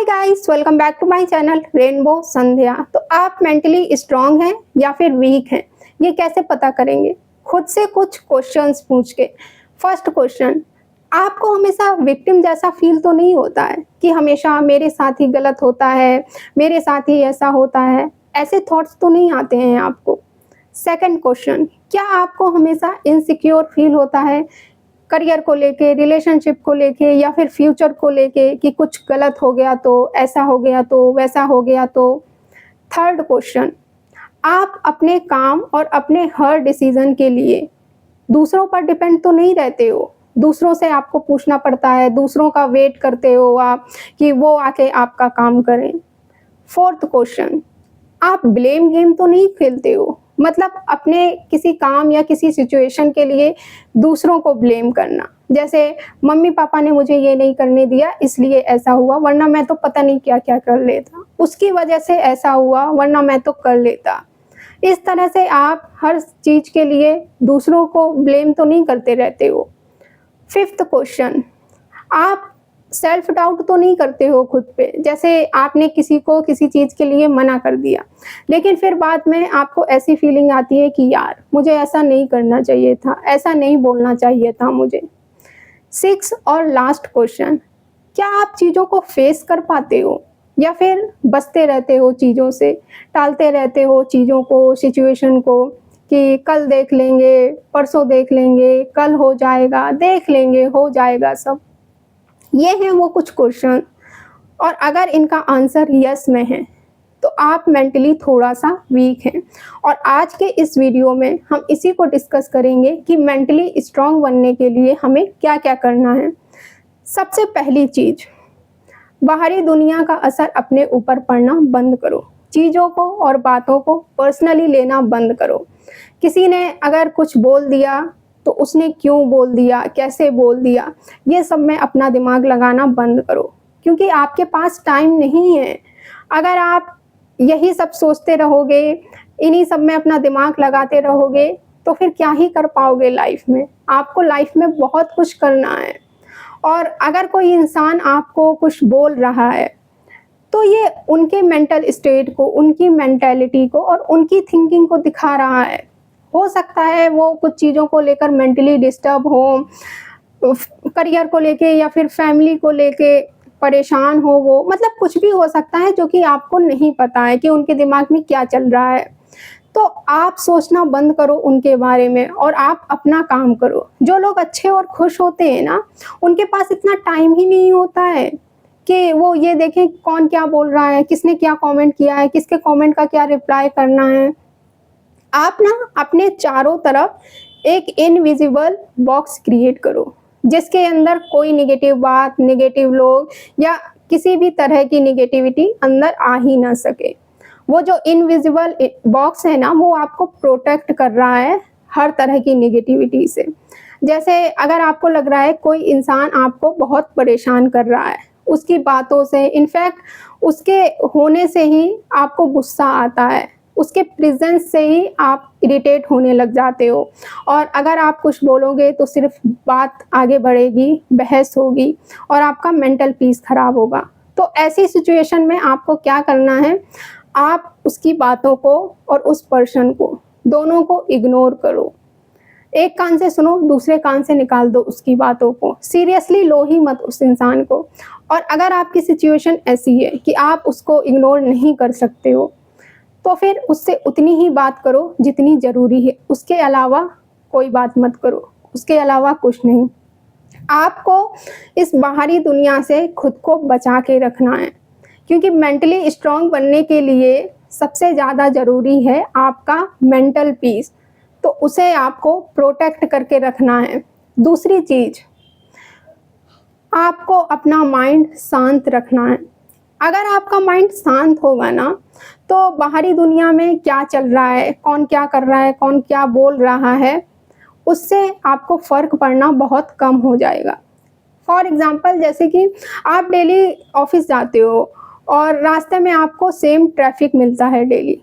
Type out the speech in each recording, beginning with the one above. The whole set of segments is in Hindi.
Hi guys, welcome back to my channel rainbow Sandhya. तो आप मेंटली स्ट्रांग हैं या फिर वीक हैं, ये कैसे पता करेंगे? खुद से कुछ क्वेश्चंस पूछ के। फर्स्ट क्वेश्चन, आपको हमेशा विक्टिम जैसा फील तो नहीं होता है कि हमेशा मेरे साथ ही गलत होता है, मेरे साथ ही ऐसा होता है, ऐसे थॉट्स तो नहीं आते हैं आपको? सेकंड क्वेश्चन, क्या आपको हमेशा इनसिक्योर फील होता है करियर को लेके, रिलेशनशिप को लेके या फिर फ्यूचर को लेके कि कुछ गलत हो गया तो, ऐसा हो गया तो, वैसा हो गया तो? थर्ड क्वेश्चन, आप अपने काम और अपने हर डिसीजन के लिए दूसरों पर डिपेंड तो नहीं रहते हो? दूसरों से आपको पूछना पड़ता है, दूसरों का वेट करते हो आप कि वो आके आपका काम करें। फोर्थ क्वेश्चन, आप ब्लेम गेम तो नहीं खेलते हो? मतलब अपने किसी काम या किसी सिचुएशन के लिए दूसरों को ब्लेम करना, जैसे मम्मी पापा ने मुझे ये नहीं करने दिया इसलिए ऐसा हुआ, वरना मैं तो पता नहीं क्या क्या कर लेता, उसकी वजह से ऐसा हुआ वरना मैं तो कर लेता। इस तरह से आप हर चीज के लिए दूसरों को ब्लेम तो नहीं करते रहते हो। फिफ्थ क्वेश्चन, आप सेल्फ डाउट तो नहीं करते हो खुद पे? जैसे आपने किसी को किसी चीज़ के लिए मना कर दिया, लेकिन फिर बाद में आपको ऐसी फीलिंग आती है कि यार मुझे ऐसा नहीं करना चाहिए था, ऐसा नहीं बोलना चाहिए था मुझे। सिक्स और लास्ट क्वेश्चन, क्या आप चीज़ों को फेस कर पाते हो या फिर बचते रहते हो चीज़ों से, टालते रहते हो चीज़ों को, सिचुएशन को कि कल देख लेंगे, परसों देख लेंगे, कल हो जाएगा, देख लेंगे, हो जाएगा सब? ये हैं वो कुछ क्वेश्चन, और अगर इनका आंसर यस में है तो आप मेंटली थोड़ा-सा वीक हैं। और आज के इस वीडियो में हम इसी को डिस्कस करेंगे कि मेंटली स्ट्रांग बनने के लिए हमें क्या-क्या करना है। सबसे पहली चीज़, बाहरी दुनिया का असर अपने ऊपर पड़ना बंद करो। चीज़ों को और बातों को पर्सनली लेना बंद करो। किसी ने अगर कुछ बोल दिया तो उसने क्यों बोल दिया, कैसे बोल दिया, ये सब में अपना दिमाग लगाना बंद करो, क्योंकि आपके पास टाइम नहीं है। अगर आप यही सब सोचते रहोगे, इन्हीं सब में अपना दिमाग लगाते रहोगे, तो फिर क्या ही कर पाओगे लाइफ में? आपको लाइफ में बहुत कुछ करना है। और अगर कोई इंसान आपको कुछ बोल रहा है तो ये उनके मेंटल स्टेट को, उनकी मेंटालिटी को और उनकी थिंकिंग को दिखा रहा है। हो सकता है वो कुछ चीज़ों को लेकर मेंटली डिस्टर्ब हो, करियर को लेके या फिर फैमिली को लेके परेशान हो वो, मतलब कुछ भी हो सकता है जो कि आपको नहीं पता है कि उनके दिमाग में क्या चल रहा है। तो आप सोचना बंद करो उनके बारे में और आप अपना काम करो। जो लोग अच्छे और खुश होते हैं ना, उनके पास इतना टाइम ही नहीं होता है कि वो ये देखें कौन क्या बोल रहा है, किसने क्या कमेंट किया है, किसके कमेंट का क्या रिप्लाई करना है। आप ना अपने चारों तरफ एक इनविजिबल बॉक्स क्रिएट करो, जिसके अंदर कोई नेगेटिव बात, नेगेटिव लोग या किसी भी तरह की नेगेटिविटी अंदर आ ही ना सके। वो जो इनविजिबल बॉक्स है ना, वो आपको प्रोटेक्ट कर रहा है हर तरह की नेगेटिविटी से। जैसे अगर आपको लग रहा है कोई इंसान आपको बहुत परेशान कर रहा है, उसकी बातों से, इनफैक्ट उसके होने से ही आपको गुस्सा आता है, उसके प्रेजेंस से ही आप इरिटेट होने लग जाते हो, और अगर आप कुछ बोलोगे तो सिर्फ बात आगे बढ़ेगी, बहस होगी और आपका मेंटल पीस खराब होगा। तो ऐसी सिचुएशन में आपको क्या करना है, आप उसकी बातों को और उस पर्सन को, दोनों को इग्नोर करो। एक कान से सुनो, दूसरे कान से निकाल दो उसकी बातों को। सीरियसली लो ही मत उस इंसान को। और अगर आपकी सिचुएशन ऐसी है कि आप उसको इग्नोर नहीं कर सकते हो, तो फिर उससे उतनी ही बात करो जितनी ज़रूरी है। उसके अलावा कोई बात मत करो, उसके अलावा कुछ नहीं। आपको इस बाहरी दुनिया से खुद को बचा के रखना है, क्योंकि मेंटली स्ट्रांग बनने के लिए सबसे ज़्यादा ज़रूरी है आपका मेंटल पीस, तो उसे आपको प्रोटेक्ट करके रखना है। दूसरी चीज़, आपको अपना माइंड शांत रखना है। अगर आपका माइंड शांत होगा ना, तो बाहरी दुनिया में क्या चल रहा है, कौन क्या कर रहा है, कौन क्या बोल रहा है, उससे आपको फ़र्क पड़ना बहुत कम हो जाएगा। फॉर एग्ज़ाम्पल, जैसे कि आप डेली ऑफ़िस जाते हो और रास्ते में आपको सेम ट्रैफ़िक मिलता है डेली।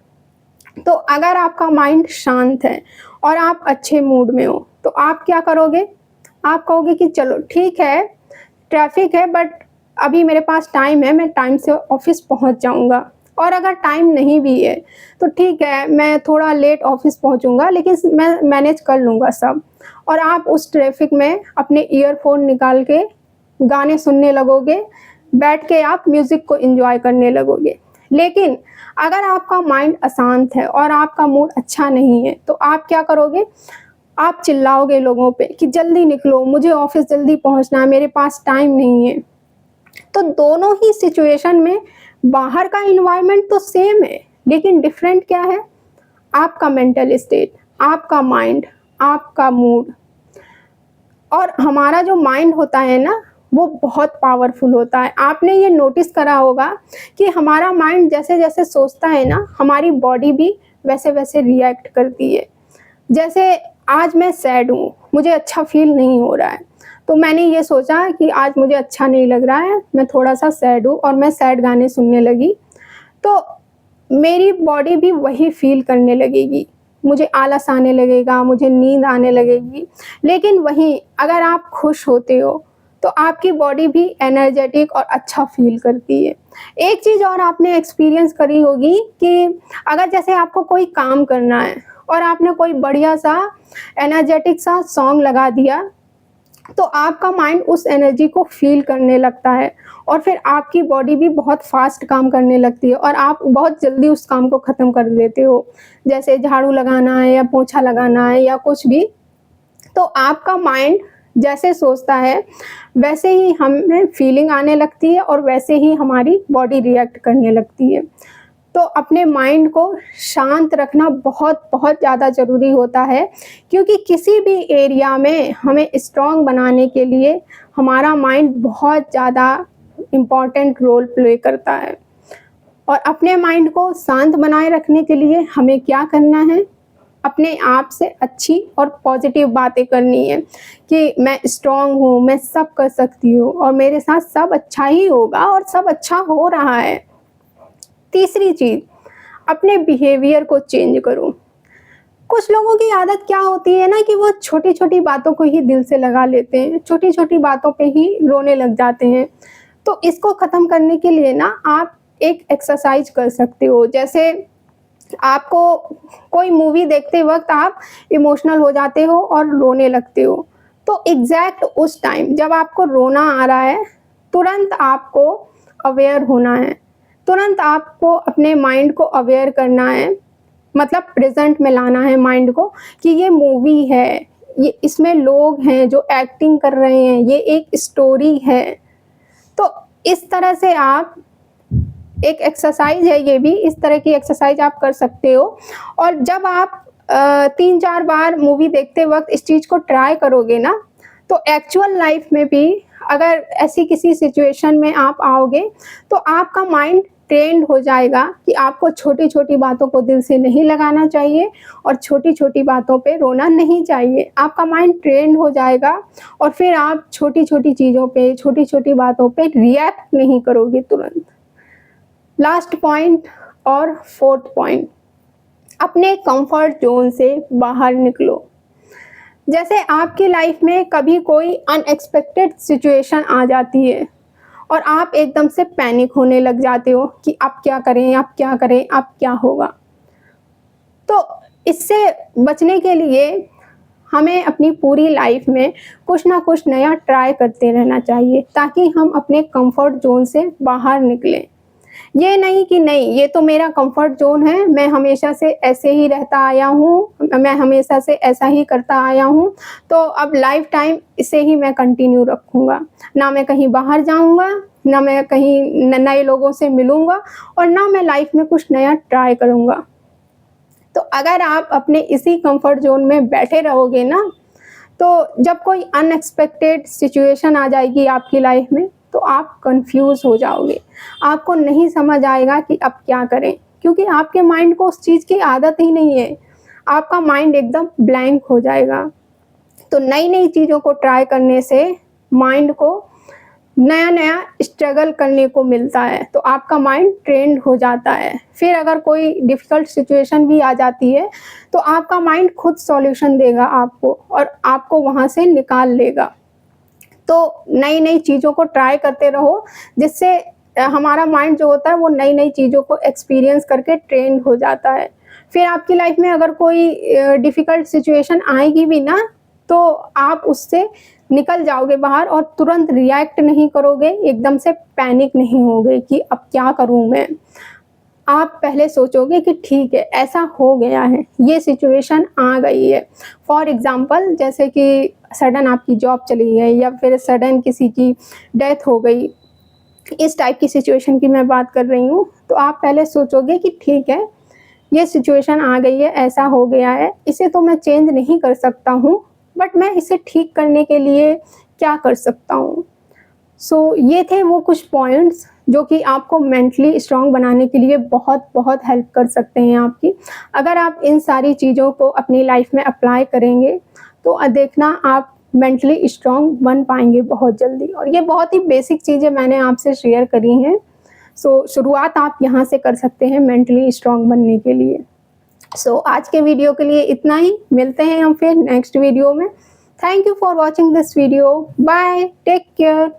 तो अगर आपका माइंड शांत है और आप अच्छे मूड में हो, तो आप क्या करोगे? आप कहोगे कि चलो ठीक है, ट्रैफ़िक है बट अभी मेरे पास टाइम है, मैं टाइम से ऑफिस पहुंच जाऊंगा। और अगर टाइम नहीं भी है तो ठीक है, मैं थोड़ा लेट ऑफिस पहुंचूंगा, लेकिन मैं मैनेज कर लूंगा सब। और आप उस ट्रैफिक में अपने ईयरफोन निकाल के गाने सुनने लगोगे, बैठ के आप म्यूजिक को एंजॉय करने लगोगे। लेकिन अगर आपका माइंड अशांत है और आपका मूड अच्छा नहीं है तो आप क्या करोगे? आप चिल्लाओगे लोगों पे कि जल्दी निकलो, मुझे ऑफिस जल्दी पहुंचना है, मेरे पास टाइम नहीं है। तो दोनों ही सिचुएशन में बाहर का इन्वायरमेंट तो सेम है, लेकिन डिफरेंट क्या है? आपका मेंटल स्टेट, आपका माइंड, आपका मूड। और हमारा जो माइंड होता है ना, वो बहुत पावरफुल होता है। आपने ये नोटिस करा होगा कि हमारा माइंड जैसे जैसे सोचता है ना, हमारी बॉडी भी वैसे वैसे रिएक्ट करती है। जैसे आज मैं सैड हूँ, मुझे अच्छा फील नहीं हो रहा है, तो मैंने ये सोचा कि आज मुझे अच्छा नहीं लग रहा है, मैं थोड़ा सा सैड हूँ, और मैं सैड गाने सुनने लगी, तो मेरी बॉडी भी वही फील करने लगेगी। मुझे आलस आने लगेगा, मुझे नींद आने लगेगी। लेकिन वहीं अगर आप खुश होते हो तो आपकी बॉडी भी एनर्जेटिक और अच्छा फील करती है। एक चीज़ और आपने एक्सपीरियंस करी होगी कि अगर जैसे आपको कोई काम करना है और आपने कोई बढ़िया सा एनर्जेटिक सा सॉन्ग लगा दिया, तो आपका माइंड उस एनर्जी को फील करने लगता है, और फिर आपकी बॉडी भी बहुत फास्ट काम करने लगती है और आप बहुत जल्दी उस काम को ख़त्म कर देते हो। जैसे झाड़ू लगाना है या पोछा लगाना है या कुछ भी, तो आपका माइंड जैसे सोचता है वैसे ही हमें फीलिंग आने लगती है और वैसे ही हमारी बॉडी रिएक्ट करने लगती है। तो अपने माइंड को शांत रखना बहुत बहुत ज़्यादा ज़रूरी होता है, क्योंकि किसी भी एरिया में हमें स्ट्रॉन्ग बनाने के लिए हमारा माइंड बहुत ज़्यादा इम्पॉर्टेंट रोल प्ले करता है। और अपने माइंड को शांत बनाए रखने के लिए हमें क्या करना है? अपने आप से अच्छी और पॉजिटिव बातें करनी है कि मैं स्ट्रॉन्ग हूँ, मैं सब कर सकती हूँ और मेरे साथ सब अच्छा ही होगा और सब अच्छा हो रहा है। तीसरी चीज़, अपने बिहेवियर को चेंज करो। कुछ लोगों की आदत क्या होती है ना कि वो छोटी-छोटी बातों को ही दिल से लगा लेते हैं, छोटी-छोटी बातों पे ही रोने लग जाते हैं। तो इसको ख़त्म करने के लिए ना आप एक एक्सरसाइज कर सकते हो। जैसे आपको कोई मूवी देखते वक़्त आप इमोशनल हो जाते हो और रोने लगते हो, तो एग्ज़ैक्ट उस टाइम जब आपको रोना आ रहा है, तुरंत आपको अवेयर होना है। तुरंत आपको अपने माइंड को अवेयर करना है, मतलब प्रेज़ेंट में लाना है माइंड को कि ये मूवी है, ये इसमें लोग हैं जो एक्टिंग कर रहे हैं, ये एक स्टोरी है। तो इस तरह से आप एक एक्सरसाइज है ये भी, इस तरह की एक्सरसाइज आप कर सकते हो। और जब आप 3-4 बार मूवी देखते वक़्त इस चीज़ को ट्राई करोगे ना, तो एक्चुअल लाइफ़ में भी अगर ऐसी किसी सिचुएशन में आप आओगे, तो आपका माइंड ट्रेन्ड हो जाएगा कि आपको छोटी-छोटी बातों को दिल से नहीं लगाना चाहिए और छोटी-छोटी बातों पे रोना नहीं चाहिए। आपका माइंड ट्रेन्ड हो जाएगा और फिर आप छोटी-छोटी चीज़ों पे, छोटी-छोटी बातों पे रिएक्ट नहीं करोगे तुरंत। लास्ट पॉइंट और फोर्थ पॉइंट, अपने कंफर्ट जोन से बाहर निकलो। जैसे आपकी लाइफ में कभी कोई अनएक्सपेक्टेड सिचुएशन आ जाती है और आप एकदम से पैनिक होने लग जाते हो कि अब क्या करें, अब क्या करें, अब क्या होगा। तो इससे बचने के लिए हमें अपनी पूरी लाइफ में कुछ ना कुछ नया ट्राई करते रहना चाहिए, ताकि हम अपने कंफर्ट जोन से बाहर निकलें। ये नहीं कि नहीं, ये तो मेरा कंफर्ट जोन है, मैं हमेशा से ऐसे ही रहता आया हूँ, मैं हमेशा से ऐसा ही करता आया हूँ, तो अब लाइफ टाइम इसे ही मैं कंटिन्यू रखूँगा। ना मैं कहीं बाहर जाऊँगा, ना मैं कहीं नए लोगों से मिलूँगा और ना मैं लाइफ में कुछ नया ट्राई करूँगा। तो अगर आप अपने इसी कंफर्ट जोन में बैठे रहोगे ना, तो जब कोई अनएक्सपेक्टेड सिचुएशन आ जाएगी आपकी लाइफ में, तो आप कंफ्यूज हो जाओगे। आपको नहीं समझ आएगा कि अब क्या करें, क्योंकि आपके माइंड को उस चीज़ की आदत ही नहीं है। आपका माइंड एकदम ब्लैंक हो जाएगा। तो नई-नई चीज़ों को ट्राई करने से माइंड को नया-नया स्ट्रगल करने को मिलता है, तो आपका माइंड ट्रेन्ड हो जाता है। फिर अगर कोई डिफ़िकल्ट सिचुएशन भी आ जाती है, तो आपका माइंड खुद सॉल्यूशन देगा आपको और आपको वहाँ से निकाल लेगा। तो नई नई चीज़ों को ट्राई करते रहो, जिससे हमारा माइंड जो होता है वो नई नई चीज़ों को एक्सपीरियंस करके ट्रेंड हो जाता है। फिर आपकी लाइफ में अगर कोई डिफ़िकल्ट सिचुएशन आएगी भी ना, तो आप उससे निकल जाओगे बाहर और तुरंत रिएक्ट नहीं करोगे, एकदम से पैनिक नहीं होगे कि अब क्या करूँ मैं? आप पहले सोचोगे कि ठीक है, ऐसा हो गया है, ये सिचुएशन आ गई है। फॉर एग्ज़ाम्पल जैसे कि सडन आपकी जॉब चली गई या फिर सडन किसी की डेथ हो गई, इस टाइप की सिचुएशन की मैं बात कर रही हूँ। तो आप पहले सोचोगे कि ठीक है, ये सिचुएशन आ गई है, ऐसा हो गया है, इसे तो मैं चेंज नहीं कर सकता हूँ, बट मैं इसे ठीक करने के लिए क्या कर सकता हूँ? ये थे वो कुछ पॉइंट्स जो कि आपको मेंटली स्ट्रॉन्ग बनाने के लिए बहुत हेल्प कर सकते हैं आपकी। अगर आप इन सारी चीज़ों को अपनी लाइफ में अप्लाई करेंगे, तो देखना आप मेंटली स्ट्रॉन्ग बन पाएँगे बहुत जल्दी। और ये बहुत ही बेसिक चीज़ें मैंने आपसे शेयर करी हैं। शुरुआत आप यहाँ से कर सकते हैं मेंटली स्ट्रॉन्ग बनने के लिए। आज के वीडियो के लिए इतना ही, मिलते हैं हम फिर नेक्स्ट वीडियो में। Thank you for watching this video. Bye, take care.